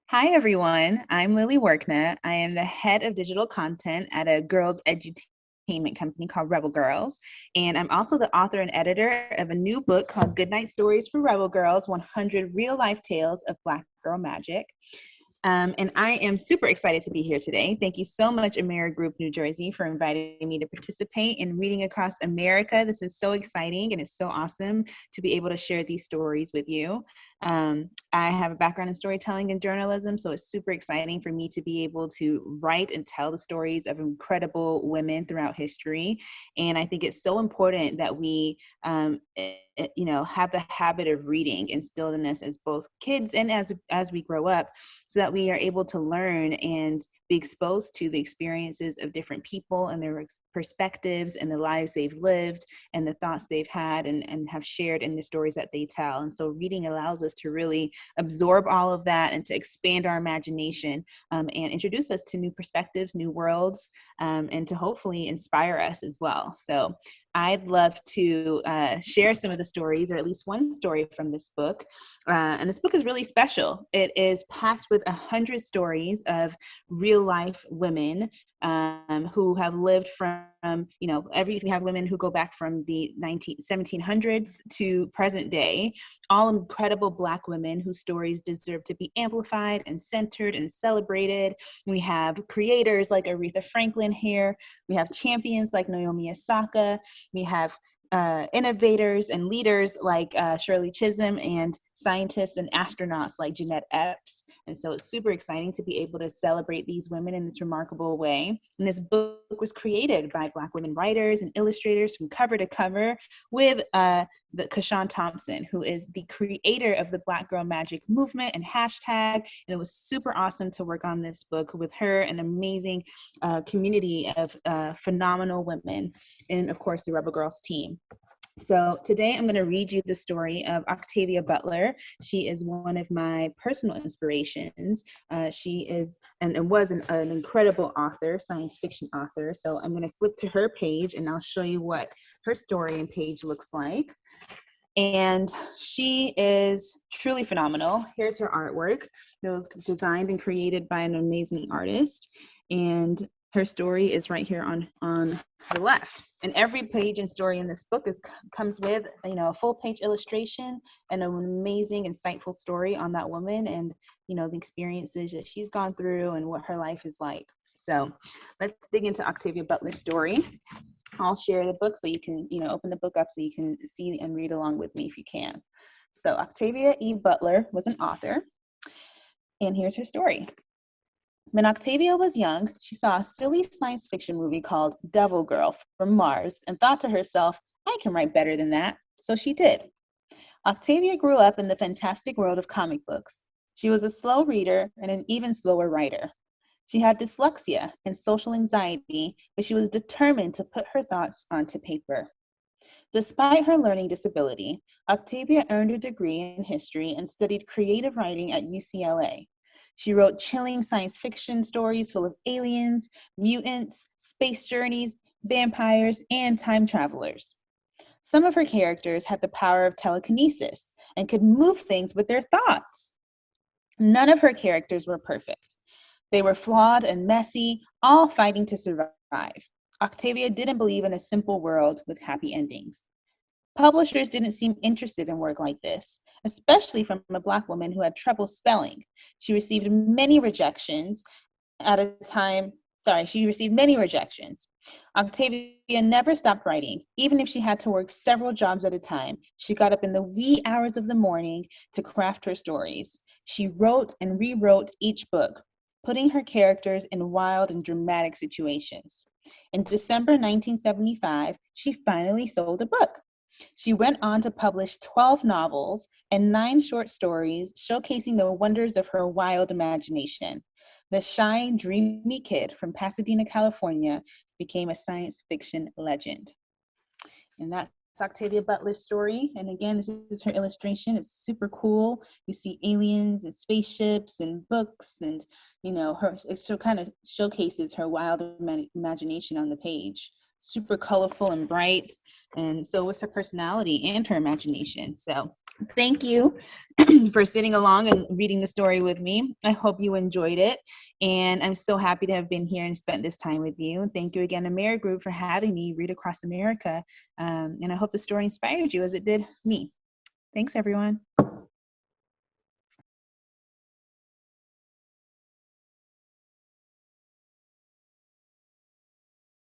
Hi, everyone. I'm Lilly Workneh. I am the head of digital content at a girls' edutainment company called Rebel Girls. And I'm also the author and editor of a new book called Goodnight Stories for Rebel Girls 100 Real Life Tales of Black Girl Magic. And I am super excited to be here today. Thank you so much, Ameri Group New Jersey, for inviting me to participate in Reading Across America. This is so exciting and it's so awesome to be able to share these stories with you. I have a background in storytelling and journalism, so it's super exciting for me to be able to write and tell the stories of incredible women throughout history. And I think it's so important that we have the habit of reading instilled in us as both kids and as we grow up, so that we are able to learn and be exposed to the experiences of different people and their perspectives and the lives they've lived and the thoughts they've had and have shared in the stories that they tell. And so reading allows us to really absorb all of that and to expand our imagination and introduce us to new perspectives, new worlds, and to hopefully inspire us as well. So I'd love to share some of the stories, or at least one story from this book. And this book is really special. It is packed with 100 stories of real life women who have lived from, we have women who go back from the 1700s to present day, all incredible Black women whose stories deserve to be amplified and centered and celebrated. We have creators like Aretha Franklin here. We have champions like Naomi Osaka. We have innovators and leaders like Shirley Chisholm, and scientists and astronauts like Jeanette Epps. And so it's super exciting to be able to celebrate these women in this remarkable way. And this book was created by Black women writers and illustrators from cover to cover with the Kashawn Thompson, who is the creator of the Black Girl Magic movement and hashtag. And it was super awesome to work on this book with her, an amazing community of phenomenal women, and of course the Rebel Girls team. So today I'm going to read you the story of Octavia Butler. She is one of my personal inspirations. She is and was an incredible author, science fiction author. So I'm going to flip to her page and I'll show you what her story and page looks like. And she is truly phenomenal. Here's her artwork. It was designed and created by an amazing artist. And her story is right here on the left. And every page and story in this book comes with, a full page illustration and an amazing, insightful story on that woman and, the experiences that she's gone through and what her life is like. So let's dig into Octavia Butler's story. I'll share the book so you can, open the book up so you can see and read along with me if you can. So Octavia E. Butler was an author, and here's her story. When Octavia was young, she saw a silly science fiction movie called Devil Girl from Mars and thought to herself, I can write better than that. So she did. Octavia grew up in the fantastic world of comic books. She was a slow reader and an even slower writer. She had dyslexia and social anxiety, but she was determined to put her thoughts onto paper. Despite her learning disability, Octavia earned a degree in history and studied creative writing at UCLA. She wrote chilling science fiction stories full of aliens, mutants, space journeys, vampires, and time travelers. Some of her characters had the power of telekinesis and could move things with their thoughts. None of her characters were perfect. They were flawed and messy, all fighting to survive. Octavia didn't believe in a simple world with happy endings. Publishers didn't seem interested in work like this, especially from a Black woman who had trouble spelling. She received many rejections. Octavia never stopped writing, even if she had to work several jobs at a time. She got up in the wee hours of the morning to craft her stories. She wrote and rewrote each book, putting her characters in wild and dramatic situations. In December 1975, she finally sold a book. She went on to publish 12 novels and 9 short stories showcasing the wonders of her wild imagination. The shy, dreamy kid from Pasadena, California, became a science fiction legend. And that's Octavia Butler's story. And again, this is her illustration. It's super cool. You see aliens and spaceships and books, and it kind of showcases her wild imagination on the page. Super colorful and bright, and so was her personality and her imagination. So Thank you for sitting along and reading the story with me. I hope you enjoyed it. And I'm so happy to have been here and spent this time with you. Thank you again to Mary Group for having me read Across America. And I hope the story inspired you as it did me. Thanks, everyone.